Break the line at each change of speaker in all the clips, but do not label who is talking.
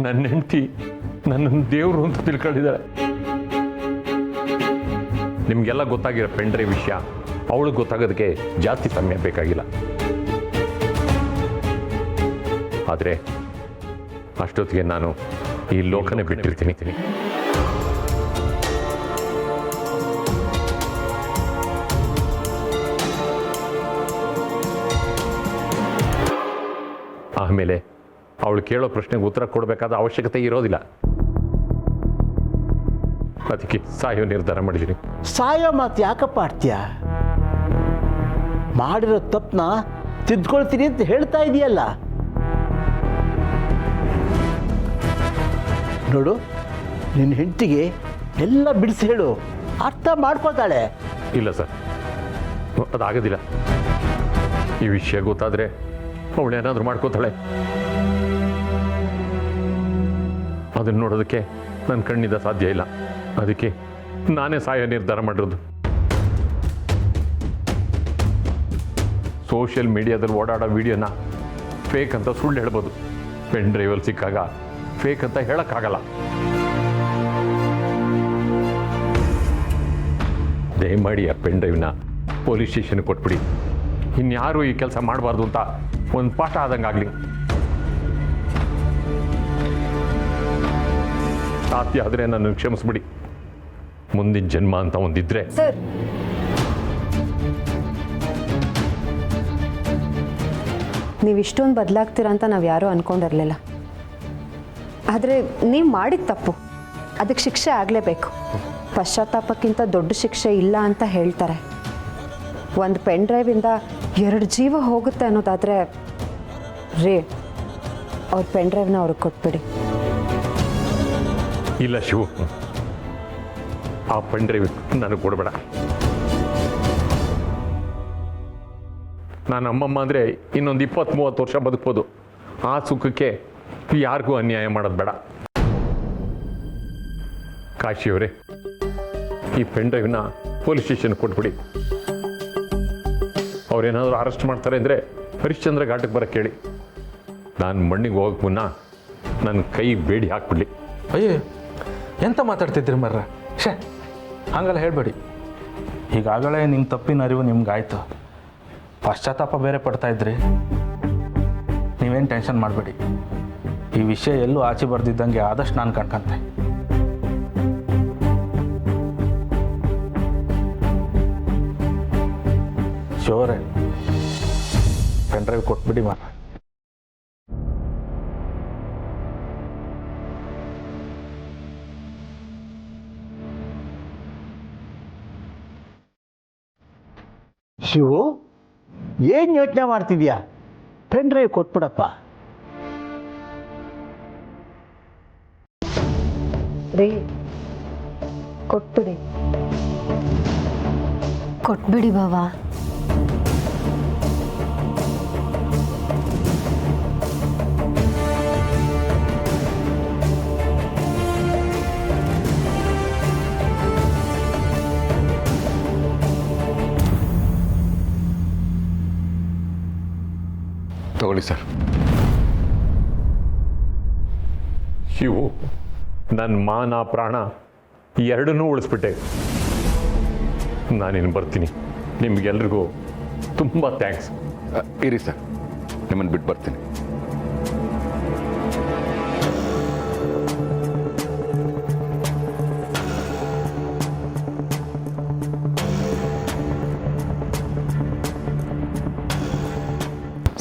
ನನ್ನ ಹೆಂಡತಿ ನನ್ನನ್ನು ದೇವರು ಅಂತ ತಿಳ್ಕೊಂಡಿದ್ದಾಳೆ. ನಿಮಗೆಲ್ಲ ಗೊತ್ತಾಗಿರೋ ಪೆಂಡ್ರೆ ವಿಷಯ ಅವಳಿಗೆ ಗೊತ್ತಾಗೋದಕ್ಕೆ ಜಾಸ್ತಿ ಸಮಯ ಬೇಕಾಗಿಲ್ಲ. ಆದರೆ ಅಷ್ಟೊತ್ತಿಗೆ ನಾನು ಈ ಲೋಕನೇ ಬಿಟ್ಟಿರ್ತೀನಿ. ಆಮೇಲೆ ಅವಳು ಕೇಳೋ ಪ್ರಶ್ನೆಗೆ ಉತ್ತರ ಕೊಡಬೇಕಾದ ಅವಶ್ಯಕತೆ ಇರೋದಿಲ್ಲ. ಅದಕ್ಕೆ ಸಾಯೋ ನಿರ್ಧಾರ ಮಾಡಿದ್ದೀನಿ.
ಸಾಯೋ ಮಾತು ಯಾಕಪ್ಪ ಆಡ್ತೀಯ? ಮಾಡಿರೋ ತಪ್ಪನ್ನ ತಿದ್ಕೊಳ್ತೀನಿ ಅಂತ ಹೇಳ್ತಾ ಇದೆಯಲ್ಲ. ನೋಡು, ನಿನ್ನ ಹೆಂಡತಿಗೆ ಎಲ್ಲ ಬಿಡಿಸಿ ಹೇಳು, ಅರ್ಥ ಮಾಡ್ಕೊತಾಳೆ.
ಇಲ್ಲ ಸರ್, ಅದಾಗೋದಿಲ್ಲ. ಈ ವಿಷಯ ಗೊತ್ತಾದರೆ ಅವಳೇನಾದರೂ ಮಾಡ್ಕೋತಾಳೆ. ಅದನ್ನು ನೋಡೋದಕ್ಕೆ ನನ್ನ ಕಣ್ಣಿಂದ ಸಾಧ್ಯ ಇಲ್ಲ. ಅದಕ್ಕೆ ನಾನೇ ಸಾಯೋ ನಿರ್ಧಾರ ಮಾಡಿರೋದು. ಸೋಷಿಯಲ್ ಮೀಡಿಯಾದಲ್ಲಿ ಓಡಾಡೋ ವಿಡಿಯೋನ ಫೇಕ್ ಅಂತ ಸುಳ್ಳು ಹೇಳ್ಬೋದು. ಪೆನ್ ಡ್ರೈವಲ್ಲಿ ಸಿಕ್ಕಾಗ ಫೇಕ್ ಅಂತ ಹೇಳೋಕ್ಕಾಗಲ್ಲ. ದಯಮಾಡಿ ಆ ಪೆನ್ ಡ್ರೈವ್ನ ಪೊಲೀಸ್ ಸ್ಟೇಷನ್ಗೆ ಕೊಟ್ಬಿಡಿ. ಇನ್ಯಾರೂ ಈ ಕೆಲಸ ಮಾಡಬಾರ್ದು ಅಂತ ಒಂದು ಪಾಠ ಆದಂಗಾಗಲಿ. ಸಾಧ್ಯ ಆದರೆ ನನ್ನ ಕ್ಷಮಿಸ್ಬಿಡಿ. ಮುಂದಿನ ಜನ್ಮ ಅಂತ ಒಂದಿದ್ರೆ.
ಸರ್, ನೀವು ಇಷ್ಟೊಂದು ಬದಲಾಗ್ತೀರ ಅಂತ ನಾವು ಯಾರೂ ಅಂದ್ಕೊಂಡಿರಲಿಲ್ಲ. ಆದರೆ ನೀವು ಮಾಡಿದ ತಪ್ಪು, ಅದಕ್ಕೆ ಶಿಕ್ಷೆ ಆಗಲೇಬೇಕು. ಪಶ್ಚಾತ್ತಾಪಕ್ಕಿಂತ ದೊಡ್ಡ ಶಿಕ್ಷೆ ಇಲ್ಲ ಅಂತ ಹೇಳ್ತಾರೆ. ಒಂದು ಪೆನ್ ಡ್ರೈವಿಂದ 2 ಜೀವ ಹೋಗುತ್ತೆ ಅನ್ನೋದಾದರೆ ರೇ, ಅವ್ರ ಪೆನ್ ಡ್ರೈವ್ನ ಅವ್ರಿಗೆ ಕೊಟ್ಬಿಡಿ.
ಇಲ್ಲ ಶಿವು, ಆ ಪೆನ್ ಡ್ರೈವ್ ನನಗೆ ಕೊಡಬೇಡ. ನಾನು ಅಮ್ಮಮ್ಮ ಅಂದರೆ ಇನ್ನೊಂದು 20-30 ವರ್ಷ ಬದುಕ್ಬೋದು. ಆ ಸುಖಕ್ಕೆ ಯಾರಿಗೂ ಅನ್ಯಾಯ ಮಾಡೋದು ಬೇಡ. ಕಾಶಿಯವರೇ, ಈ ಪೆನ್ ಡ್ರೈವ್ನ ಪೊಲೀಸ್ ಸ್ಟೇಷನ್ಗೆ ಕೊಟ್ಬಿಡಿ. ಅವ್ರೇನಾದರೂ ಅರೆಸ್ಟ್ ಮಾಡ್ತಾರೆ ಅಂದರೆ ಹರಿಶ್ಚಂದ್ರ ಘಾಟಕ್ಕೆ ಬರೋಕ್ಕೆ ಹೇಳಿ. ನಾನು ಮಣ್ಣಿಗೆ ಹೋಗಕ್ಕೆ ಮುನ್ನ ನನ್ನ ಕೈ ಬೇಡಿ ಹಾಕ್ಬಿಡ್ಲಿ.
ಅಯ್ಯೋ, ಎಂತ ಮಾತಾಡ್ತಿದ್ರಿ ಮರ್ರ? ಹಂಗೆಲ್ಲ ಹೇಳಬೇಡಿ. ಈಗಾಗಲೇ ನಿಮ್ಮ ತಪ್ಪಿನ ಅರಿವು ನಿಮ್ಗಾಯ್ತು. ಪಶ್ಚಾತ್ತಾಪ ಬೇರೆ ಪಡ್ತಾ ಇದ್ರಿ. ನೀವೇನು ಟೆನ್ಷನ್ ಮಾಡಬೇಡಿ. ಈ ವಿಷಯ ಎಲ್ಲೂ ಆಚೆ ಬರ್ದಿದ್ದಂಗೆ ಆದಷ್ಟು ನಾನು ಕಣ್ಕಂತೆ. ಶೋರೆ, ಪೆನ್ ಡ್ರೈವ್ ಕೊಟ್ಬಿಡಿ ಮಾರ.
ಶಿವು, ಏನು ಯೋಚನೆ ಮಾಡ್ತಿದ್ಯಾ? ಪೆನ್ ಡ್ರೈವ್ ಕೊಟ್ಬಿಡಪ್ಪ.
ರೀ, ಕೊಟ್ಬಿಡಿ.
ಕೊಟ್ಬಿಡಿ ಬಾವಾ.
ತಗೊಳ್ಳಿ ಸರ್.
ಶಿವು, ನನ್ನ ಮಾನ ಪ್ರಾಣ ಎರಡನ್ನೂ ಉಳಿಸ್ಬಿಟ್ಟೆ. ನಾನಿನ್ನು ಬರ್ತೀನಿ. ನಿಮ್ಗೆಲ್ರಿಗೂ ತುಂಬ ಥ್ಯಾಂಕ್ಸ್.
ಇರಿ ಸರ್, ನಿಮ್ಮನ್ನು ಬಿಟ್ಟು ಬರ್ತೀನಿ.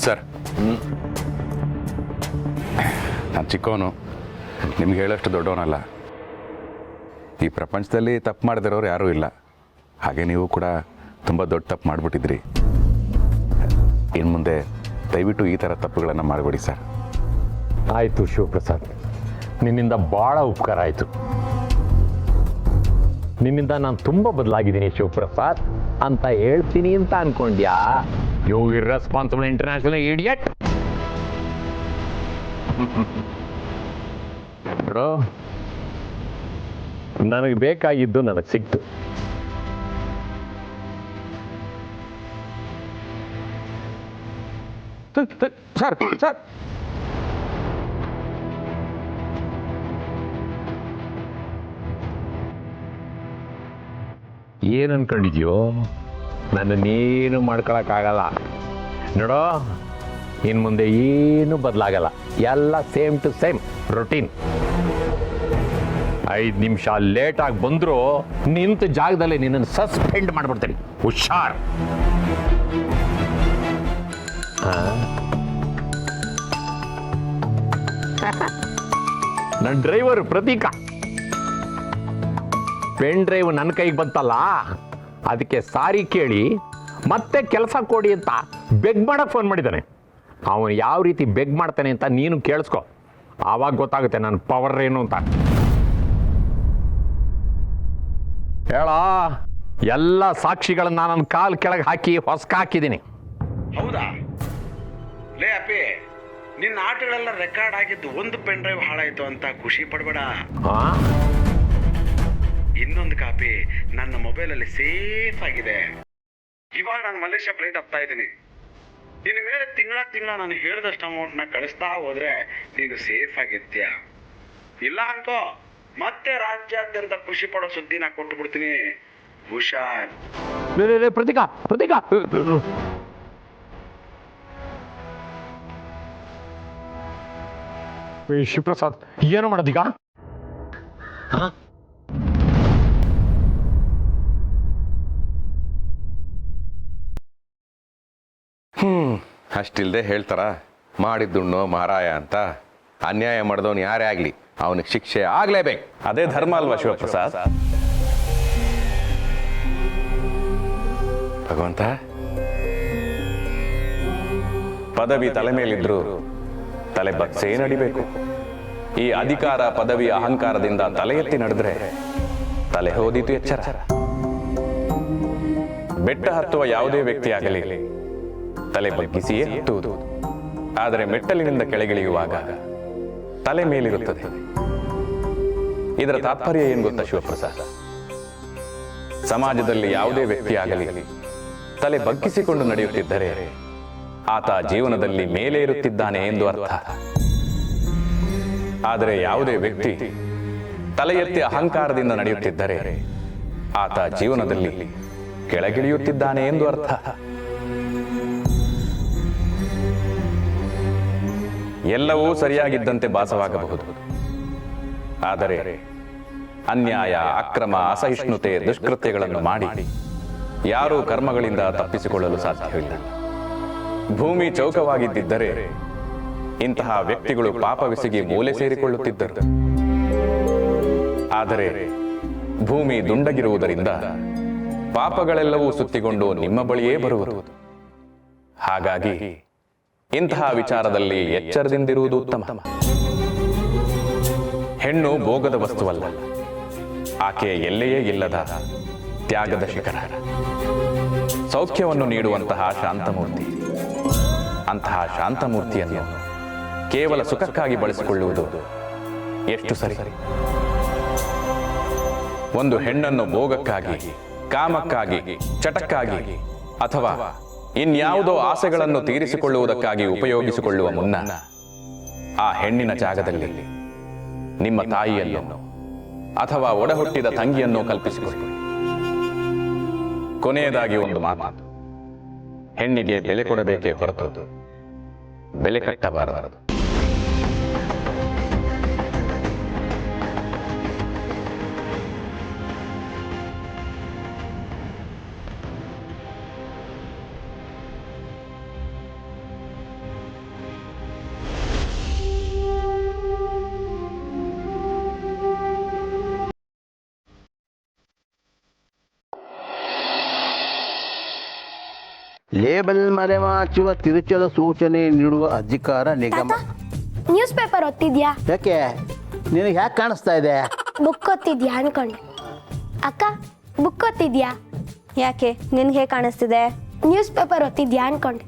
ಸರ್, ನಾನು ಚಿಕ್ಕವನು, ನಿಮ್ಗೆ ಹೇಳೋಷ್ಟು ದೊಡ್ಡವನಲ್ಲ. ಈ ಪ್ರಪಂಚದಲ್ಲಿ ತಪ್ಪು ಮಾಡದಿರೋರು ಯಾರೂ ಇಲ್ಲ. ಹಾಗೆ ನೀವು ಕೂಡ ತುಂಬ ದೊಡ್ಡ ತಪ್ಪು ಮಾಡಿಬಿಟ್ಟಿದ್ರಿ. ಇನ್ನು ಮುಂದೆ ದಯವಿಟ್ಟು ಈ ಥರ ತಪ್ಪುಗಳನ್ನು ಮಾಡಬೇಡಿ ಸರ್.
ಆಯಿತು ಶಿವಪ್ರಸಾದ್, ನಿನ್ನಿಂದ ಭಾಳ ಉಪಕಾರ ಆಯಿತು. ನಿನ್ನಿಂದ ನಾನು ತುಂಬ ಬದಲಾಗಿದ್ದೀನಿ ಶಿವಪ್ರಸಾದ್ ಅಂತ ಹೇಳ್ತೀನಿ ಅಂತ ಅನ್ಕೊಂಡ್ಯಾ? You irresponsible international idiot. ನನಗೆ ಬೇಕಾಗಿದ್ದು ನನಗೆ ಸಿಕ್ತು.
ಸರ್, ಸರ್,
ಏನು ಅನ್ಕೊಂಡಿದ್ಯೋ? ನನ್ನನ್ನೇನು ಮಾಡ್ಕೊಳಕ್ಕಾಗಲ್ಲ ನೋಡೋ. ಇನ್ನು ಮುಂದೆ ಏನು ಬದಲಾಗಲ್ಲ, ಎಲ್ಲ ಸೇಮ್ ಟು ಸೇಮ್ ರೊಟೀನ್. 5 ನಿಮಿಷ ಲೇಟಾಗಿ ಬಂದರೂ ನಿಂತ ಜಾಗದಲ್ಲಿ ನಿನ್ನನ್ನು ಸಸ್ಪೆಂಡ್ ಮಾಡ್ಬಿಡ್ತೀನಿ. ಹುಷಾರ್. ನನ್ನ ಡ್ರೈವರ್ ಪ್ರತೀಕ ಪೆನ್ ಡ್ರೈವ್ ನನ್ನ ಕೈಗೆ ಬಂತಲ್ಲ, ಅದಕ್ಕೆ ಸಾರಿ ಕೇಳಿ ಮತ್ತೆ ಕೆಲಸ ಕೊಡಿ ಅಂತ ಬೆಗ್ ಮಾಡಕ್ಕೆ ಫೋನ್ ಮಾಡಿದ್ದಾನೆ. ಅವನು ಯಾವ ರೀತಿ ಬೆಗ್ ಮಾಡ್ತಾನೆ ಅಂತ ನೀನು ಕೇಳಿಸ್ಕೊ, ಆವಾಗ ಗೊತ್ತಾಗುತ್ತೆ ನನ್ನ ಪವರ್ ಏನು ಅಂತ. ಹೇಳ, ಎಲ್ಲ ಸಾಕ್ಷಿಗಳನ್ನ ನನ್ನ ಕಾಲ್ ಕೆಳಗೆ ಹಾಕಿ ಹೊಸ್ಕ ಹಾಕಿದ್ದೀನಿ.
ಹೌದಾ? ಲೇ ಅಪ್ಪಿ, ನಿನ್ನ ಆಟಗಳೆಲ್ಲ ರೆಕಾರ್ಡ್ ಆಗಿದ್ದು ಒಂದು ಪೆನ್ ಡ್ರೈವ್ ಹಾಳಾಯ್ತು ಅಂತ ಖುಷಿ ಪಡಬೇಡ. ಇನ್ನೊಂದು ಕಾಪಿ ನನ್ನ ಮೊಬೈಲಲ್ಲಿ ಸೇಫ್ ಆಗಿದೆ. ಇವಾಗ ನಾನು ಮಲೇಷ್ಯಾ ಫ್ಲೈಟ್ ಹತ್ತಾ ಇದ್ದೀನಿ. ಇನ್ನು ಮೇಲೆ ತಿಂಗಳ ನಾನು ಹೇಳಿದಷ್ಟು ಅಮೌಂಟ್ನ ಕಳಿಸ್ತಾ ಹೋದ್ರೆ ನೀನು ಸೇಫ್ ಆಗಿರ್ತೀಯ. ಇಲ್ಲ ಅನ್ಕೋ, ಮತ್ತೆ ರಾಜ್ಯಾದ್ಯಂತ ಖುಷಿ ಪಡೋ ಸುದ್ದಿನ ಕೊಟ್ಟು ಬಿಡ್ತೀನಿ. ಹುಷಾರ್.
ಪ್ರತೀಕ ಪ್ರತೀಕ ಶಿವಪ್ರಸಾದ್, ಏನು ಮಾಡೋದೀಗ?
ಅಷ್ಟಿಲ್ಲದೆ ಹೇಳ್ತಾರ ಮಾಡಿದ್ದುಣ್ಣು ಮಾರಾಯ ಅಂತ. ಅನ್ಯಾಯ ಮಾಡಿದವನು ಯಾರೇ ಆಗಲಿ ಅವನಿಗೆ ಶಿಕ್ಷೆ ಆಗಲೇಬೇಕು.
ಅದೇ ಧರ್ಮ ಅಲ್ವಾ ಶಿವಪ್ರಸಾದ್?
ಭಗವಂತ,
ಪದವಿ ತಲೆ ಮೇಲಿದ್ರು ತಲೆ ಬಗ್ಸೇ ನಡಿಬೇಕು. ಈ ಅಧಿಕಾರ ಪದವಿ ಅಹಂಕಾರದಿಂದ ತಲೆ ಎತ್ತಿ ನಡೆದ್ರೆ ತಲೆ ಹೋದೀತು ಎಚ್ಚರ. ಬೆಟ್ಟ ಹತ್ತುವ ಯಾವುದೇ ವ್ಯಕ್ತಿ ಆಗಲಿ ತಲೆ ಬಗ್ಗಿಸಿಯೇ ಹತ್ತುವುದು. ಆದರೆ ಮೆಟ್ಟಲಿನಿಂದ ಕೆಳಗಿಳಿಯುವಾಗ ತಲೆ ಮೇಲಿರುತ್ತದೆ. ಇದರ ತಾತ್ಪರ್ಯ ಏನು ಗೊತ್ತಾ ಶಿವಪ್ರಸಾದ್? ಸಮಾಜದಲ್ಲಿ ಯಾವುದೇ ವ್ಯಕ್ತಿ ಆಗಲಿ ತಲೆ ಬಗ್ಗಿಸಿಕೊಂಡು ನಡೆಯುತ್ತಿದ್ದರೆ ಆತ ಜೀವನದಲ್ಲಿ ಮೇಲೆ ಇರುತ್ತಿದ್ದಾನೆ ಎಂದು ಅರ್ಥ. ಆದರೆ ಯಾವುದೇ ವ್ಯಕ್ತಿ ತಲೆ ಎತ್ತಿ ಅಹಂಕಾರದಿಂದ ನಡೆಯುತ್ತಿದ್ದರೆ ಆತ ಜೀವನದಲ್ಲಿ ಕೆಳಗಿಳಿಯುತ್ತಿದ್ದಾನೆ ಎಂದು ಅರ್ಥ. ಎಲ್ಲವೂ ಸರಿಯಾಗಿದ್ದಂತೆ ಭಾಸವಾಗಬಹುದು, ಆದರೆ ಅನ್ಯಾಯ, ಅಕ್ರಮ, ಅಸಹಿಷ್ಣುತೆ, ದುಷ್ಕೃತ್ಯಗಳನ್ನು ಮಾಡಿ ಯಾರೂ ಕರ್ಮಗಳಿಂದ ತಪ್ಪಿಸಿಕೊಳ್ಳಲು ಸಾಧ್ಯವಿಲ್ಲ. ಭೂಮಿ ಚೌಕವಾಗಿದ್ದರೆ ಇಂತಹ ವ್ಯಕ್ತಿಗಳು ಪಾಪವೆಸಗಿ ಮೂಲೆ ಸೇರಿಕೊಳ್ಳುತ್ತಿದ್ದರು. ಆದರೆ ಭೂಮಿ ದುಂಡಗಿರುವುದರಿಂದ ಪಾಪಗಳೆಲ್ಲವೂ ಸುತ್ತಿಕೊಂಡು ನಿಮ್ಮ ಬಳಿಯೇ ಬರುವುದು. ಹಾಗಾಗಿ ಇಂತಹ ವಿಚಾರದಲ್ಲಿ ಎಚ್ಚರದಿಂದಿರುವುದು ಉತ್ತಮ. ಹೆಣ್ಣು ಭೋಗದ ವಸ್ತುವಲ್ಲ, ಆಕೆ ಎಲ್ಲೆಯೇ ಇಲ್ಲದ ತ್ಯಾಗದ ಶಿಖರ, ಸೌಖ್ಯವನ್ನು ನೀಡುವಂತಹ ಶಾಂತಮೂರ್ತಿ. ಅಂತಹ ಶಾಂತಮೂರ್ತಿಯನ್ನು ಕೇವಲ ಸುಖಕ್ಕಾಗಿ ಬಳಸಿಕೊಳ್ಳುವುದು ಎಷ್ಟು ಸರಿ? ಒಂದು ಹೆಣ್ಣನ್ನು ಭೋಗಕ್ಕಾಗಿ, ಕಾಮಕ್ಕಾಗಿ, ಚಟಕ್ಕಾಗಿ ಅಥವಾ ಇನ್ಯಾವುದೋ ಆಸೆಗಳನ್ನು ತೀರಿಸಿಕೊಳ್ಳುವುದಕ್ಕಾಗಿ ಉಪಯೋಗಿಸಿಕೊಳ್ಳುವ ಮುನ್ನ ಆ ಹೆಣ್ಣಿನ ಜಾಗದಲ್ಲಿ ನಿಮ್ಮ ತಾಯಿಯನ್ನು ಅಥವಾ ಒಡಹುಟ್ಟಿದ ತಂಗಿಯನ್ನು ಕಲ್ಪಿಸಿಕೊಳ್ಳಿ. ಕೊನೆಯದಾಗಿ ಒಂದು ಮಾತು, ಹೆಣ್ಣಿಗೆ ಬೆಲೆ ಕೊಡಬೇಕೇ ಹೊರತು ಬೆಲೆ ಕಟ್ಟಬಾರದು.
ಲೇಬಲ್ ಮರೆಮಾಚುವ ತಿರುಚಲ ಸೂಚನೆ ನೀಡುವ ಅಧಿಕಾರ ನಿಗಮ.
ನ್ಯೂಸ್ ಪೇಪರ್ ಓದ್ತಿದ್ಯಾ?
ಯಾಕೆ ನಿನಗೆ ಯಾಕೆ ಕಾಣಿಸ್ತಾ ಇದೆ?
ಬುಕ್ ಓದ್ತಿದ್ಯಾ ಅನ್ಕೊಂಡೆ. ಅಕ್ಕ, ಬುಕ್ ಓದ್ತಿದ್ಯಾ?
ಯಾಕೆ ನಿನ್ಗೆ ಹೇಗೆ ಕಾಣಿಸ್ತಿದೆ?
ನ್ಯೂಸ್ ಪೇಪರ್ ಓದ್ತಿದ್ಯಾ ಅನ್ಕೊಂಡೆ.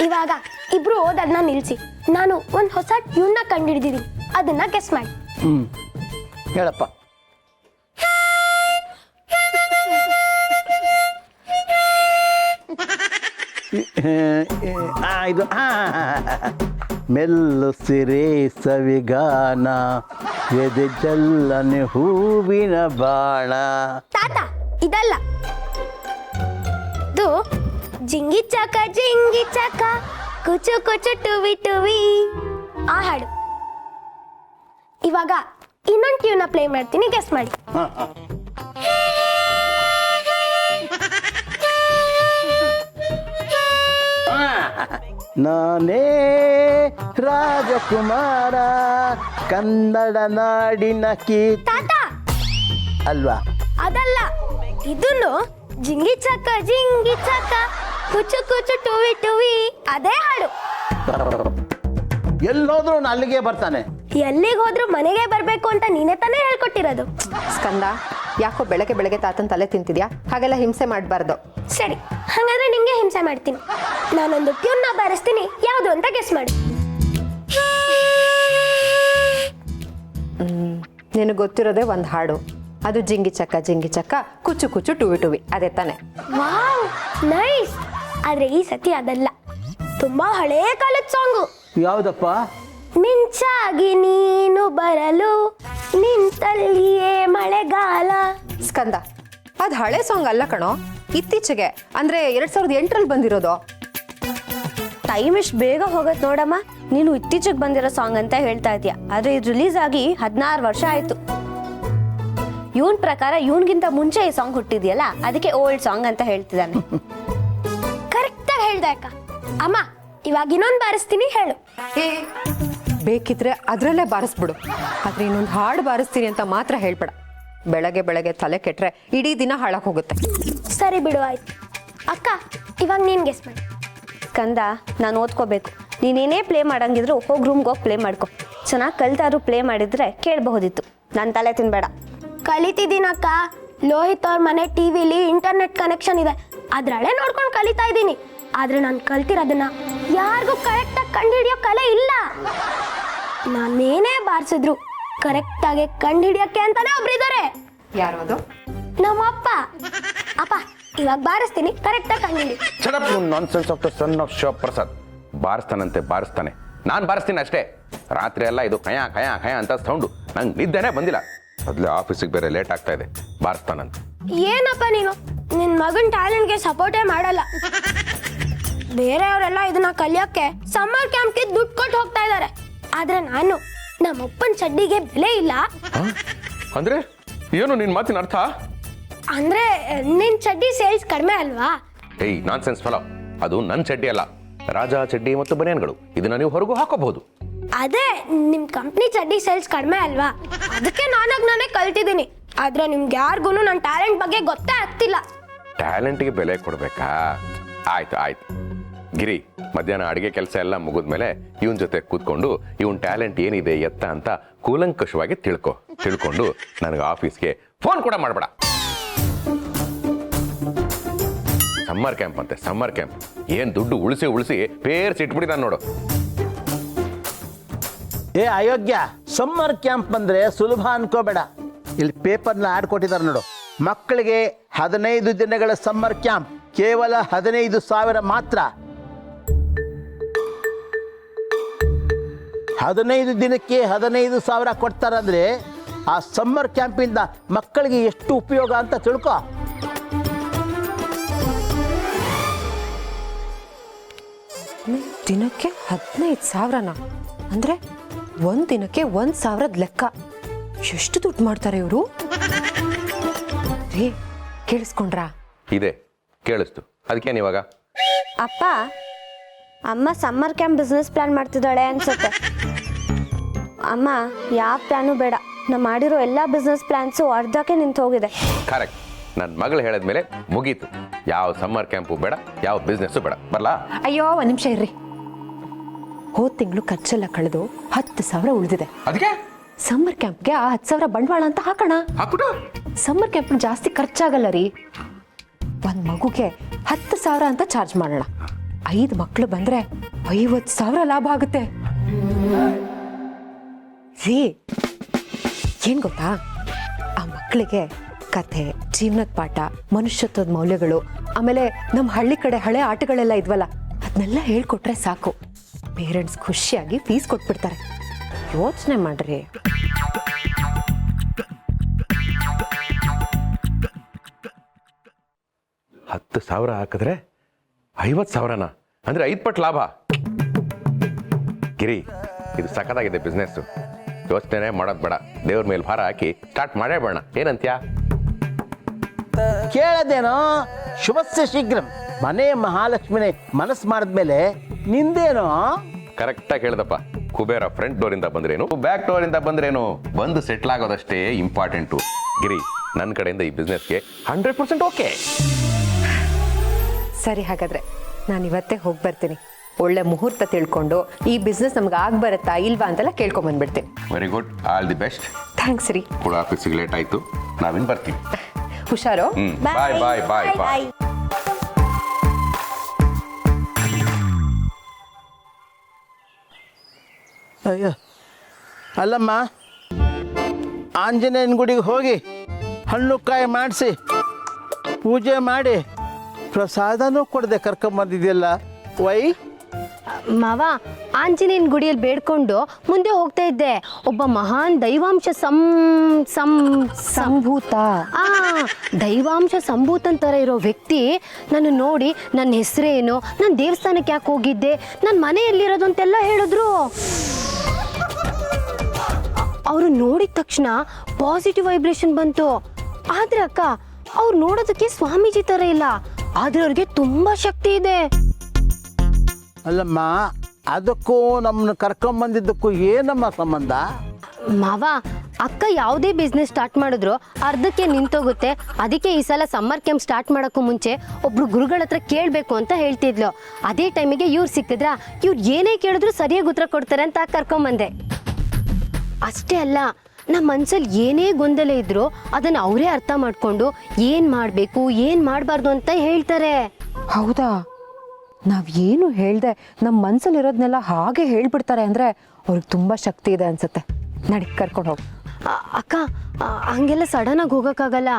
ಇವಾಗ ಇಬ್ರು ಓದೋದನ್ನ ನಿಲ್ಸಿ ನಾನು ಒಂದು ಹೊಸ ಟ್ಯೂನ್ನ ಕಂಡುಹಿಡಿದಿದ್ದೀನಿ, ಅದನ್ನ ಗೆಸ್ ಮಾಡಿ.
ಹೇಳಪ್ಪ. ಇದು ಮೆಲ್ಲು ಸಿರೆ ಸವಿಗಾನ ಎದೆ ಜಲ್ಲನೆ ಹೂವಿನ ಬಾಣ.
ತಾತ, ಇದಲ್ಲ, ಜಿಂಗಿ ಚಾಕ ಕುಚು ಕುಚು ಟುವಿ ಟುವಿ ಆ ಹಾಡು. ಇವಾಗ ಇನ್ನೊಂದು ಟ್ಯೂನ್ನ ಪ್ಲೇ ಮಾಡ್ತೀನಿ, ಗೆಸ್ ಮಾಡಿ.
ನಾನೇ ರಾಜಕುಮಾರ ಕನ್ನಡ ನಾಡಿನ ಕೀರ್ತಿ
ತಾತ
ಅಲ್ವಾ?
ಅದಲ್ಲ, ಇದನ್ನು ಜಿಂಗಿ ಚಾಕ ಕುಚು ಕುಚು ಟುವಿ ಟುವಿ ಅದೇ ಹಾಡು.
ಎಲ್ಲೋದ್ರೂ ಅಲ್ಲಿಗೆ ಬರ್ತಾನೆ.
ಎಲ್ಲಿಗೆ ಹೋದ್ರು ಮನೆಗೆ ಬರ್ಬೇಕು ಅಂತ ನೀನೇ ತಾನೇ ಹೇಳ್ಕೊಟ್ಟಿರೋದು.
ಸ್ಕಂದ, ಯಾಕೋ ಬೆಳಗ್ಗೆ ಬೆಳಗ್ಗೆ ತಾತನ ತಲೆ ತಿಂತಿದ್ಯಾ? ಹಾಗೆಲ್ಲ ಹಿಂಸೆ ಮಾಡಬಾರ್ದು.
ಸರಿ, ಹಾಗಾದ್ರೆ ನಿಂಗೆ ಹಿಂಸೆ ಮಾಡ್ತೀನಿ. ನಾನೊಂದು ಟ್ಯೂನ್ನ ಬಾರಿಸ್ತೀನಿ, ಯಾವುದು ಅಂತ ಗೆಸ್ ಮಾಡಿ.
ನಿನಗೆ ಗೊತ್ತಿರೋದೇ ಒಂದು ಹಾಡು, ಅದು ಜಿಂಗಿ ಚಕ್ಕ ಕುಚು ಕುಚು ಟುವಿ ಟುವಿ ಅದೇ ತಾನೆ?
Wow, nice. ಆದ್ರೆ ಈ ಸತಿ ಅದಲ್ಲ, ತುಂಬಾ ಹಳೇ ಕಾಲದ ಸಾಂಗು.
ಯಾವುದಪ್ಪ?
ಮಿಂಚಾಗಿ ನೀನು ಬರಲು ನಿಂತಲ್ಲಿಯೇ ಮಳೆಗಾಲ.
ಸ್ಕಂದ, ಅದು ಹಳೆ ಸಾಂಗ್ ಅಲ್ಲ ಕಣೋ, ಇತ್ತೀಚೆಗೆ ಅಂದ್ರೆ 2008ರಲ್ಲಿ ಬಂದಿರೋದು.
ಟೈಮ್ ಎಷ್ಟು ಬೇಗ ಹೋಗತ್ ನೋಡಮ್ಮ. ನೀನು ಇತ್ತೀಚೆಗೆ ಬಂದಿರೋ ಸಾಂಗ್ ಅಂತ ಹೇಳ್ತಾ ಇದೀಯ, ಆದ್ರೆ ಇದು ರಿಲೀಸ್ ಆಗಿ 16 ವರ್ಷ ಆಯ್ತು. ಇವನ್ ಪ್ರಕಾರ ಇವನ್ಗಿಂತ ಮುಂಚೆ ಈ ಸಾಂಗ್ ಹುಟ್ಟಿದ್ಯಲ್ಲ, ಅದಕ್ಕೆ ಓಲ್ಡ್ ಸಾಂಗ್ ಅಂತ ಹೇಳ್ತಿದ್ದಾನೆ.
ಕರೆಕ್ಟಾಗಿ ಹೇಳ್ದೆ ಅಕ್ಕ. ಅಮ್ಮ, ಇವಾಗ ಇನ್ನೊಂದು ಬಾರಿಸ್ತೀನಿ, ಹೇಳು.
ಬೇಕಿದ್ರೆ ಅದರಲ್ಲೇ ಬಾರಿಸ್ಬಿಡು, ಆದ್ರೆ ಇನ್ನೊಂದು ಹಾಡು ಬಾರಿಸ್ತೀನಿ ಅಂತ ಮಾತ್ರ ಹೇಳ್ಬೇಡ. ಬೆಳಗ್ಗೆ ಬೆಳಗ್ಗೆ ತಲೆ ಕೆಟ್ರೆ ಇಡೀ ದಿನ ಹಾಳಾಗಿ ಹೋಗುತ್ತೆ.
ಸರಿ ಬಿಡು, ಆಯ್ತು. ಅಕ್ಕ, ಇವಾಗ ನೀನ್ ಗೆಸ್ ಮಾಡಿ.
ಕಂದ, ನಾನು ಓದ್ಕೋಬೇಕು. ನೀನೇನೇ ಪ್ಲೇ ಮಾಡಂಗಿದ್ರು ಹೋಗಿ ರೂಮ್ಗೆ ಹೋಗಿ ಪ್ಲೇ ಮಾಡ್ಕೊ. ಚೆನ್ನಾಗಿ ಕಲ್ತಾದ್ರು ಪ್ಲೇ ಮಾಡಿದ್ರೆ ಕೇಳಬಹುದಿತ್ತು. ನನ್ನ ತಲೆ ತಿನ್ಬೇಡ.
ಕಲಿತಿದ್ದೀನಕ್ಕ. ಲೋಹಿತ್ ಅವ್ರ ಮನೆ ಟಿವಿಲಿ ಇಂಟರ್ನೆಟ್ ಕನೆಕ್ಷನ್ ಇದೆ, ಅದ್ರಳೆ ನೋಡ್ಕೊಂಡು ಕಲಿತಾ ಇದ್ದೀನಿ. ಆದ್ರೆ ನಾನು ಕಲ್ತಿರೋದನ್ನ ಯಾರಿಗೂ ಕರೆಕ್ಟಾಗಿ ಕಂಡುಹಿಡಿಯೋ ಕಲೆ ಇಲ್ಲ. ನಾನೇನೇ ಬಾರಿಸಿದ್ರು ಕರೆಕ್ಟಾಗಿ ಕಂಡುಹಿಡಿಯೋಕ್ಕೆ ಅಂತಾನೆ ಒಬ್ರಿದ್ದಾರೆ.
ಯಾರು ಅದು?
ನಮ್ಮ ಅಪ್ಪ. ಅಪ್ಪ, ಇವಾಗ ಬಾರಿಸ್ತೀನಿ, ಕರೆಕ್ಟಾಗಿ ಕಂಡುಹಿಡಿ.
ಚಡಪ್ nonsense of the son of Shiva Prasad. ಬಾರಿಸ್ತಾನೆ. ನಾನು ಬಾರಿಸ್ತೀನಿ ಅಷ್ಟೇ. ರಾತ್ರಿ ಎಲ್ಲ ಇದು ಖಯ ಅಂತ ಸೌಂಡು. ನಂಗೆ ನಿದ್ದೆನೇ ಬಂದಿಲ್ಲ. ಮೊದಲೇ ಆಫೀಸಿಗೆ ಬೇರೆ ಲೇಟ್ ಆಗ್ತಾ ಇದೆ. ಬಾರಿಸ್ತಾನಂತ.
ಏನಪ್ಪ ನೀನು, ನಿನ್ನ ಮಗನ ಟ್ಯಾಲೆಂಟ್ಗೆ ಸಪೋರ್ಟೇ ಮಾಡಲ್ಲ. ಬೇರೆಯವರೆಲ್ಲ ಇದನ್ನ ಕಲಿಯೋಕ್ಕೆ ಸಮ್ಮರ್ ಕ್ಯಾಂಪ್ಗೆ ದುಡ್ಡು ಕೊಟ್ಟು ಹೋಗ್ತಾ ಇದ್ದಾರೆ. ಆದ್ರೆ ನಾನು, ನಮ್ಮಪ್ಪನ ಚಡ್ಡಿಗೆ ಬೆಲೆ ಇಲ್ಲ.
ಅಂದ್ರೆ ಏನು ನಿನ್ ಮಾತಿನ ಅರ್ಥ?
ಅಂದ್ರೆ ನಿನ್ ಚಡ್ಡಿ ಸೇಲ್ಸ್ ಕಡಿಮೆ ಅಲ್ವಾ?
ಏಯ್ ನಾನ್ಸೆನ್ಸ್ ಫಲೋ, ಅದು ನನ್ನ ಚಡ್ಡಿ ಅಲ್ಲ, ರಾಜಾ ಚಡ್ಡಿ ಮತ್ತು ಬನಿಯನ್ಗಳು. ಇದನ್ನ ನೀವು ಹೊರಗೂ ಹಾಕೋಬಹುದು.
ಅದೇ ನಿಮ್ ಕಂಪ್ನಿ ಚಡ್ಡಿ ಸೇಲ್ಸ್ ಕಡಿಮೆ ಅಲ್ವಾ, ಅದಕ್ಕೆ ನಾನೇ ಕಲ್ತಿದ್ದೀನಿ. ಆದ್ರೆ ನಿಮ್ಗೆ ಯಾರಿಗೂ ನನ್ನ ಟ್ಯಾಲೆಂಟ್ ಬಗ್ಗೆ ಗೊತ್ತೇ ಆಗ್ತಿಲ್ಲ.
ಟ್ಯಾಲೆಂಟ್ಗೆ ಬೆಲೆ ಕೊಡ್ಬೇಕಾ? ಆಯ್ತು ಗಿರಿ, ಮಧ್ಯಾಹ್ನ ಅಡಿಗೆ ಕೆಲಸ ಎಲ್ಲ ಮುಗಿದ್ಮೇಲೆ ಇವನ್ ಜೊತೆ ಕೂತ್ಕೊಂಡು ಇವನ್ ಟ್ಯಾಲೆಂಟ್ ಏನಿದೆ ಎತ್ತ ಅಂತ ಕೂಲಂಕಷವಾಗಿ ತಿಳ್ಕೊಂಡು ನನಗೆ ಆಫೀಸ್ಗೆ ಫೋನ್ ಕೂಡ ಮಾಡಬೇಡ. ಸಮ್ಮರ್ ಕ್ಯಾಂಪ್ ಅಂತೆ, ಸಮ್ಮರ್ ಕ್ಯಾಂಪ್. ಏನ್ ದುಡ್ಡು ಉಳಿಸಿ ಪೇರ್ಸಿಟ್ಬಿಡಿ ನಾನು ನೋಡು.
ಏ ಅಯೋಗ್ಯ, ಸಮ್ಮರ್ ಕ್ಯಾಂಪ್ ಬಂದ್ರೆ ಸುಲಭ ಅನ್ಕೋಬೇಡ. ಇಲ್ಲಿ ಪೇಪರ್ನ ಆಡ್ ಕೊಟ್ಟಿದ್ದಾರೆ ನೋಡು. ಮಕ್ಕಳಿಗೆ 15 ದಿನಗಳ ಸಮ್ಮರ್ ಕ್ಯಾಂಪ್, ಕೇವಲ 15,000 ಮಾತ್ರ. 15 ದಿನಕ್ಕೆ 15,000 ಕೊಡ್ತಾರಂದ್ರೆ ಆ ಸಮ್ಮರ್ ಕ್ಯಾಂಪಿಂದ ಮಕ್ಕಳಿಗೆ ಎಷ್ಟು ಉಪಯೋಗ ಅಂತ ತಿಳ್ಕೊ.
ದಿನಕ್ಕೆ 15,000ನ ಅಂದ್ರೆ ಒಂದ್ ದಿನಕ್ಕೆ 1,000 ಲೆಕ್ಕ. ಎಷ್ಟು ದುಡ್ಡು ಮಾಡ್ತಾರೆ ಇವರು? ರೇ, ಕೇಳಿಸ್ಕೊಂಡ್ರಾ?
ಇದೆ, ಕೇಳಿಸ್ತು. ಅದಕ್ಕೇನು ಇವಾಗ?
ಅಪ್ಪ, ಅಮ್ಮ ಸಮ್ಮರ್ ಕ್ಯಾಂಪ್ ಬಿಸ್ನೆಸ್ ಪ್ಲಾನ್ ಮಾಡ್ತಿದ್ದಾಳೆ ಅನ್ಸುತ್ತೆ. ಅಮ್ಮ, ಯಾವ ಪ್ಲಾನು ಬೇಡ. ನಾ ಮಾಡಿರೋ ಎಲ್ಲ ಬಿಸ್ನೆಸ್ ಪ್ಲಾನ್ಸು ಅರ್ಧಕ್ಕೆ ನಿಂತು ಹೋಗಿದೆ.
ಕರೆಕ್ಟ್. ನನ್ನ ಮಗಳು ಹೇಳಿದ್ಮೇಲೆ ಮುಗೀತು. ಯಾವ ಸಮ್ಮರ್ ಕ್ಯಾಂಪು ಬೇಡ, ಯಾವ ಬಿಸ್ನೆಸ್ಸು ಬೇಡ. ಬರ್ಲಾ?
ಅಯ್ಯೋ, ಒಂದ್ ನಿಮಿಷ ಇರ್ರಿ. ಹೋದ್ ತಿಂಗಳು ಖರ್ಚೆಲ್ಲ ಕಳೆದು 10,000 ಉಳಿದಿದೆ.
ಅದಕ್ಕೆ
ಸಮ್ಮರ್ ಕ್ಯಾಂಪ್ಗೆ ಆ 10,000 ಬಂಡವಾಳ ಅಂತ ಹಾಕೋಣ. ಸಮ್ಮರ್ ಕ್ಯಾಂಪ್ ಜಾಸ್ತಿ ಖರ್ಚಾಗಲ್ಲ ರೀ. ಒಂದ್ ಮಗುಗೆ 10,000 ಅಂತ ಚಾರ್ಜ್ ಮಾಡೋಣ. 5 ಮಕ್ಳು ಬಂದ್ರೆ 50,000 ಲಾಭ ಆಗುತ್ತೆ ರೀ. ಏನ್ ಗೊತ್ತಾ, ಆ ಮಕ್ಕಳಿಗೆ ಕಥೆ, ಜೀವನದ ಪಾಠ, ಮನುಷ್ಯತ್ವದ ಮೌಲ್ಯಗಳು, ಆಮೇಲೆ ನಮ್ಮ ಹಳ್ಳಿ ಕಡೆ ಹಳೆ ಆಟಗಳೆಲ್ಲ ಇದ್ವಲ್ಲ, ಅದನ್ನೆಲ್ಲ ಹೇಳ್ಕೊಟ್ರೆ ಸಾಕು. ಪೇರೆಂಟ್ಸ್ ಖುಷಿಯಾಗಿ ಫೀಸ್ ಕೊಟ್ಬಿಡ್ತಾರೆ. ಯೋಚನೆ ಮಾಡ್ರಿ.
10,000 ಹಾಕಿದ್ರೆ 50,000ನಾ? ಅಂದರೆ 5 ಪಟ್ಟು ಲಾಭ. ಗಿರಿ, ಇದು ಸಖತ್ತಾಗಿದೆ ಬಿಸ್ನೆಸ್ಸು. ಯೋಚನೆ ಮಾಡೋದು ಬೇಡ, ದೇವ್ರ ಮೇಲೆ ಭಾರ ಹಾಕಿ ಸ್ಟಾರ್ಟ್ ಮಾಡೇ ಬೇಡ. ಏನಂತ್ಯಾ?
ಕೇಳದೇನೋ ಶುಭಸ್ಯ ಶೀಘ್ರಂ. ಮನೆ ಮಹಾಲಕ್ಷ್ಮಿನೇ ಮನಸ್ಸು ಮಾಡಿದ್ಮೇಲೆ ನಿಂದೇನೋ.
ಕರೆಕ್ಟಾಗಿ ಹೇಳ್ದಪ್ಪ. ಕುಬೇರ ಫ್ರಂಟ್ ಡೋರಿಂದ ಬಂದ್ರೇನು, ಬ್ಯಾಕ್ ಡೋರಿಂದ ಬಂದ್ರೇನು, ಬಂದು ಸೆಟ್ಲ್ ಆಗೋದಷ್ಟೇ ಇಂಪಾರ್ಟೆಂಟು. ಗಿರಿ, ನನ್ನ ಕಡೆಯಿಂದ ಈ ಬಿಸ್ನೆಸ್ಗೆ 100% ಓಕೆ.
ಸರಿ, ಹಾಗಾದರೆ ನಾನು ಇವತ್ತೇ ಹೋಗಿ ಬರ್ತೀನಿ. ಒಳ್ಳೆ ಮುಹೂರ್ತ ತಿಳ್ಕೊಂಡು ಈ ಬಿಸ್ನೆಸ್ ನಮ್ಗೆ ಬರುತ್ತಾ ಇಲ್ವಾ ಅಂತೆಲ್ಲ ಕೇಳ್ಕೊಂಬಂದ್ಬಿಡ್ತೀನಿ.
Very good, all the best.
Thanks ರೀ.
ಕೂಡ ಆಫೀಸಿಗೆ ಲೇಟ್ ಆಯಿತು, ನಾವಿನ್ನು ಬರ್ತೀವಿ.
ಹುಷಾರು.
ಬಾಯ್ ಬಾಯ್ ಬಾಯ್ ಬಾಯ್.
ಅಯ್ಯೋ, ಅಲ್ಲಮ್ಮ, ಆಂಜನೇಯನ ಗುಡಿಗೆ ಹೋಗಿ ಹಣ್ಣು ಕಾಯಿ ಮಾಡಿಸಿ ಪೂಜೆ ಮಾಡಿ ಪ್ರಸಾದನೂ ಕೊಡದೆ ಕರ್ಕೊಂಬಂದಿದೆಯಲ್ಲ. ವೈ
ಮಾವ, ಆಂಜನೇಯನ ಗುಡಿಯಲ್ಲಿ ಬೇಡ್ಕೊಂಡು ಮುಂದೆ ಹೋಗ್ತಾ ಇದ್ದೆ. ಒಬ್ಬ ಮಹಾನ್ ದೈವಾಂಶ
ಸಂಭೂತ
ದೈವಾಂಶ ಸಂಭೂತಂತರ ಇರೋ ವ್ಯಕ್ತಿ ನನ್ನ ನೋಡಿ ನನ್ನ ಹೆಸರೇನು, ನಾನು ದೇವಸ್ಥಾನಕ್ಕೆ ಯಾಕೆ ಹೋಗಿದ್ದೆ, ನನ್ನ ಮನೆಯಲ್ಲಿರೋದು ಅಂತೆಲ್ಲ ಹೇಳಿದ್ರು. ಅವರು ನೋಡಿದ ತಕ್ಷಣ ಪಾಸಿಟಿವ್ ವೈಬ್ರೇಷನ್ ಬಂತು. ಆದ್ರೆ ಅಕ್ಕ, ಅವ್ರು ನೋಡೋದಕ್ಕೆ ಸ್ವಾಮೀಜಿ ಥರ ಇಲ್ಲ, ಆದ್ರೆ ಅವ್ರಿಗೆ ತುಂಬಾ ಶಕ್ತಿ ಇದೆ.
ಅಲ್ಲಮ್ಮ, ಅದಕ್ಕೂ ನಮ್ಮನ್ನ ಕರ್ಕೊಂಬಂದಿದ್ದಕ್ಕೂ ಏನಮ್ಮ ಸಂಬಂಧ?
ಮಾವ, ಅಕ್ಕ ಯಾವುದೇ ಬಿಸ್ನೆಸ್ ಸ್ಟಾರ್ಟ್ ಮಾಡಿದ್ರು ಅರ್ಧಕ್ಕೆ ನಿಂತೋಗುತ್ತೆ. ಅದಕ್ಕೆ ಈ ಸಲ ಸಮ್ಮರ್ ಕ್ಯಾಂಪ್ ಸ್ಟಾರ್ಟ್ ಮಾಡೋಕ್ಕೂ ಮುಂಚೆ ಒಬ್ರು ಗುರುಗಳ ಹತ್ರ ಕೇಳಬೇಕು ಅಂತ ಹೇಳ್ತಿದ್ಲು. ಅದೇ ಟೈಮಿಗೆ ಇವ್ರು ಸಿಕ್ಕಿದ್ರ, ಇವ್ರು ಏನೇ ಕೇಳಿದ್ರು ಸರಿಯಾಗಿ ಉತ್ತರ ಕೊಡ್ತಾರೆ ಅಂತ ಕರ್ಕೊಂಬಂದೆ. ಅಷ್ಟೇ ಅಲ್ಲ, ನಮ್ಮ ಮನ್ಸಲ್ಲಿ ಏನೇ ಗೊಂದಲ ಇದ್ರು ಅದನ್ನು ಅವರೇ ಅರ್ಥ ಮಾಡಿಕೊಂಡು ಏನು ಮಾಡಬೇಕು ಏನು ಮಾಡಬಾರ್ದು ಅಂತ ಹೇಳ್ತಾರೆ.
ಹೌದಾ? ನಾವೇನು ಹೇಳ್ದೆ ನಮ್ಮ ಮನಸ್ಸಲ್ಲಿರೋದನ್ನೆಲ್ಲ ಹಾಗೆ ಹೇಳ್ಬಿಡ್ತಾರೆ ಅಂದರೆ ಅವ್ರಿಗೆ ತುಂಬ ಶಕ್ತಿ ಇದೆ ಅನ್ಸುತ್ತೆ. ನಡಿ, ಕರ್ಕೊಂಡು ಹೋಗಿ.
ಅಕ್ಕ, ಹಂಗೆಲ್ಲ ಸಡನ್ನಾಗಿ ಹೋಗೋಕ್ಕಾಗಲ್ಲ.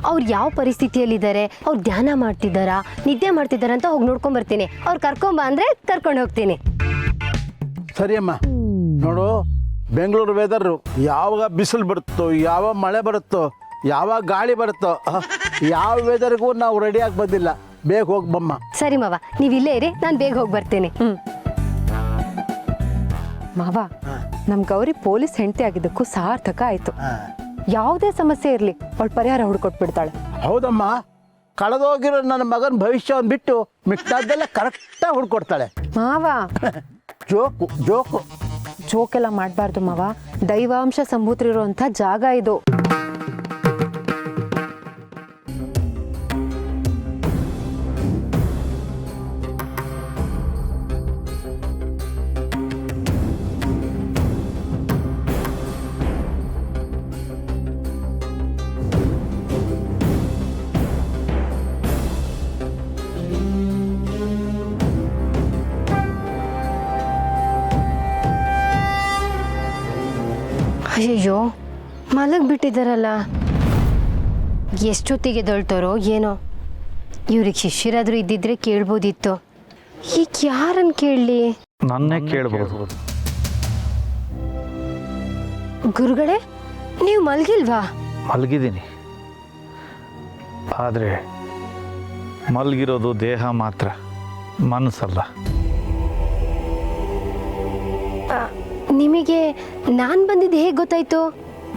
ಅವ್ರು ಯಾವ ಪರಿಸ್ಥಿತಿಯಲ್ಲಿದ್ದಾರೆ, ಅವ್ರು ಧ್ಯಾನ ಮಾಡ್ತಿದ್ದಾರಾ ನಿದ್ದೆ ಮಾಡ್ತಿದ್ದಾರಾ ಅಂತ ಹೋಗಿ ನೋಡ್ಕೊಂಬರ್ತೀನಿ. ಅವ್ರು ಕರ್ಕೊಂಬ ಅಂದರೆ ಕರ್ಕೊಂಡು ಹೋಗ್ತೀನಿ.
ಸರಿ ಅಮ್ಮ. ನೋಡು, ಬೆಂಗಳೂರು ವೆದರು ಯಾವಾಗ ಬಿಸಿಲು ಬರುತ್ತೋ, ಯಾವ ಮಳೆ ಬರುತ್ತೋ, ಯಾವಾಗ ಗಾಳಿ ಬರುತ್ತೋ, ಯಾವ ವೆದರ್ಗೂ ನಾವು ರೆಡಿಯಾಗಿ ಬಂದಿಲ್ಲ. ಬೇಗ ಹೋಗಿ ಬಮ್ಮ.
ಸರಿ ಮಾವ, ನೀವು ಇಲ್ಲೇ ಇರಿ, ನಾನು ಬೇಗ ಹೋಗಿ ಬರ್ತೀನಿ.
ಮಾವ, ನಮ್ಮ ಗೌರಿ ಪೊಲೀಸ್ ಹೆಂಡತಿ ಆಗಿದ್ದಕ್ಕೂ ಸಾರ್ಥಕ ಆಯಿತು. ಯಾವುದೇ ಸಮಸ್ಯೆ ಇರಲಿ ಅವಳು ಪರಿಹಾರ ಹುಡ್ಕೊಟ್ಬಿಡ್ತಾಳೆ.
ಹೌದಮ್ಮ, ಕಳೆದೋಗಿರೋ ನನ್ನ ಮಗನ ಭವಿಷ್ಯವನ್ನು ಬಿಟ್ಟು ಮಿಕ್ಕಾದ್ದೆಲ್ಲ ಕರೆಕ್ಟಾಗಿ ಹುಡ್ಕೊಡ್ತಾಳೆ.
ಮಾವ,
ಜೋಕು ಜೋಕು
ಜೋಕೆಲ್ಲ ಮಾಡಬಾರ್ದು ಮಾವ. ದೈವಾಂಶ ಸಂಭೂತರಿರುವಂಥ ಜಾಗ ಇದು.
ಅಯ್ಯಯ್ಯೋ, ಮಲಗಿಬಿಟ್ಟಿದ್ದಾರಲ್ಲ. ಎಷ್ಟೊತ್ತಿಗೆ ದೊಳ್ತಾರೋ ಏನೋ. ಇವ್ರಿಗೆ ಶಿಷ್ಯರಾದರೂ ಇದ್ದಿದ್ರೆ ಕೇಳ್ಬೋದಿತ್ತು. ಈಗ ಯಾರನ್ನು ಕೇಳಲಿ?
ನನ್ನೇ ಕೇಳ್ಬೋದು.
ಗುರುಗಳೇ, ನೀವು ಮಲಗಿಲ್ವಾ?
ಮಲಗಿದ್ದೀನಿ, ಆದರೆ ಮಲಗಿರೋದು ದೇಹ ಮಾತ್ರ, ಮನಸ್ಸಲ್ಲ.
ನಿಮಗೆ ನಾನು ಬಂದಿದ್ದು ಹೇಗೆ ಗೊತ್ತಾಯ್ತು?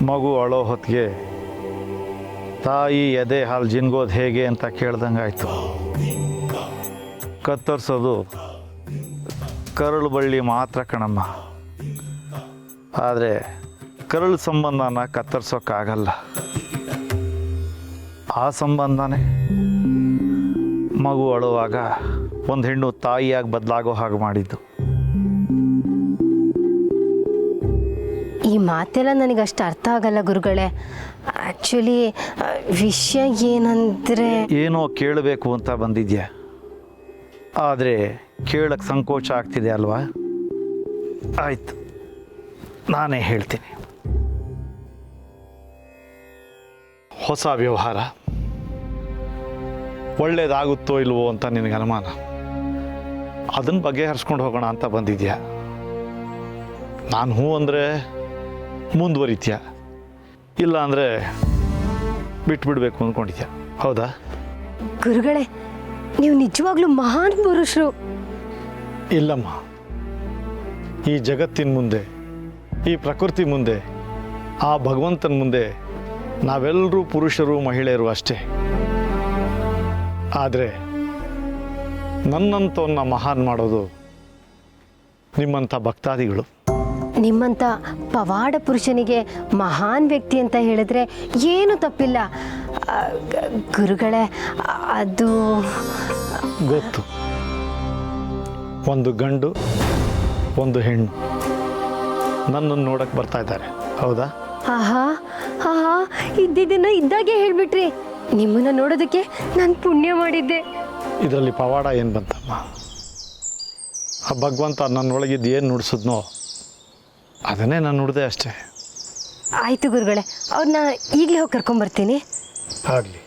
ಮಗು ಅಳೋ ಹೊತ್ತಿಗೆ ತಾಯಿ ಎದೆ ಹಾಲು ಜಿನ್ಗೋದು ಹೇಗೆ ಅಂತ ಕೇಳ್ದಂಗಾಯ್ತು. ಕತ್ತರಿಸೋದು ಕರಳು ಬಳ್ಳಿ ಮಾತ್ರ ಕಣಮ್ಮ, ಆದರೆ ಕರಳು ಸಂಬಂಧನ ಕತ್ತರಿಸೋಕ್ಕಾಗಲ್ಲ. ಆ ಸಂಬಂಧನೇ ಮಗು ಅಳುವಾಗ ಒಂದು ಹೆಣ್ಣು ತಾಯಿಯಾಗಿ ಬದಲಾಗೋ ಹಾಗೆ ಮಾಡಿದ್ದು.
ಈ ಮಾತೆಲ್ಲ ನನಗೆ ಅಷ್ಟು ಅರ್ಥ ಆಗಲ್ಲ ಗುರುಗಳೇ. ಆ್ಯಕ್ಚುಲಿ ವಿಷಯ ಏನಂದರೆ,
ಏನೋ ಕೇಳಬೇಕು ಅಂತ ಬಂದಿದ್ಯಾ, ಆದರೆ ಕೇಳಕ್ಕೆ ಸಂಕೋಚ ಆಗ್ತಿದೆ ಅಲ್ವಾ? ಆಯ್ತು, ನಾನೇ ಹೇಳ್ತೀನಿ. ಹೊಸ ವ್ಯವಹಾರ ಒಳ್ಳೇದಾಗುತ್ತೋ ಇಲ್ವೋ ಅಂತ ನಿನಗೆ ಅನುಮಾನ. ಅದನ್ನು ಬಗೆಹರಿಸ್ಕೊಂಡು ಹೋಗೋಣ ಅಂತ ಬಂದಿದ್ಯಾ. ನಾನು ಹ್ಞೂ ಅಂದರೆ ಮುಂದುವರಿತ್ಯಾ, ಇಲ್ಲ ಅಂದರೆ ಬಿಟ್ಬಿಡ್ಬೇಕು ಅಂದ್ಕೊಂಡಿದ್ಯಾ, ಹೌದಾ?
ಗುರುಗಳೇ, ನೀವು ನಿಜವಾಗ್ಲೂ ಮಹಾನ್ ಪುರುಷರು.
ಇಲ್ಲಮ್ಮ, ಈ ಜಗತ್ತಿನ ಮುಂದೆ, ಈ ಪ್ರಕೃತಿ ಮುಂದೆ, ಆ ಭಗವಂತನ ಮುಂದೆ ನಾವೆಲ್ಲರೂ ಪುರುಷರು ಮಹಿಳೆಯರು ಅಷ್ಟೇ. ಆದರೆ ನನ್ನಂಥವನ್ನ ಮಹಾನ್ ಮಾಡೋದು ನಿಮ್ಮಂಥ ಭಕ್ತಾದಿಗಳು.
ನಿಮ್ಮಂಥ ಪವಾಡ ಪುರುಷನಿಗೆ ಮಹಾನ್ ವ್ಯಕ್ತಿ ಅಂತ ಹೇಳಿದ್ರೆ ಏನು ತಪ್ಪಿಲ್ಲ. ಗುರುಗಳೇ, ಅದು
ಗೊತ್ತು. ಒಂದು ಗಂಡು ಒಂದು ಹೆಣ್ಣು ನನ್ನನ್ನು ನೋಡಕ್ಕೆ ಬರ್ತಾ ಇದ್ದಾರೆ, ಹೌದಾ?
ಆಹಾ ಆಹಾ, ಇದ್ದಿದ್ದನ್ನ ಇದ್ದಾಗೆ ಹೇಳ್ಬಿಟ್ರಿ. ನಿಮ್ಮನ್ನ ನೋಡೋದಕ್ಕೆ ನಾನು ಪುಣ್ಯ ಮಾಡಿದ್ದೆ.
ಇದರಲ್ಲಿ ಪವಾಡ ಏನು ಬಂತಮ್ಮ? ಆ ಭಗವಂತ ನನ್ನೊಳಗಿದ್ದು ಏನು ನುಡಿಸಿದ್ನೋ ಅದನ್ನೇ ನಾನು ನುಡಿದೆ ಅಷ್ಟೇ.
ಆಯ್ತು ಗುರುಗಳೇ, ಅವ್ರನ್ನ ಈಗಲೇ ಹೋಗಿ ಕರ್ಕೊಂಬರ್ತೀನಿ.
ಆಗಲಿ.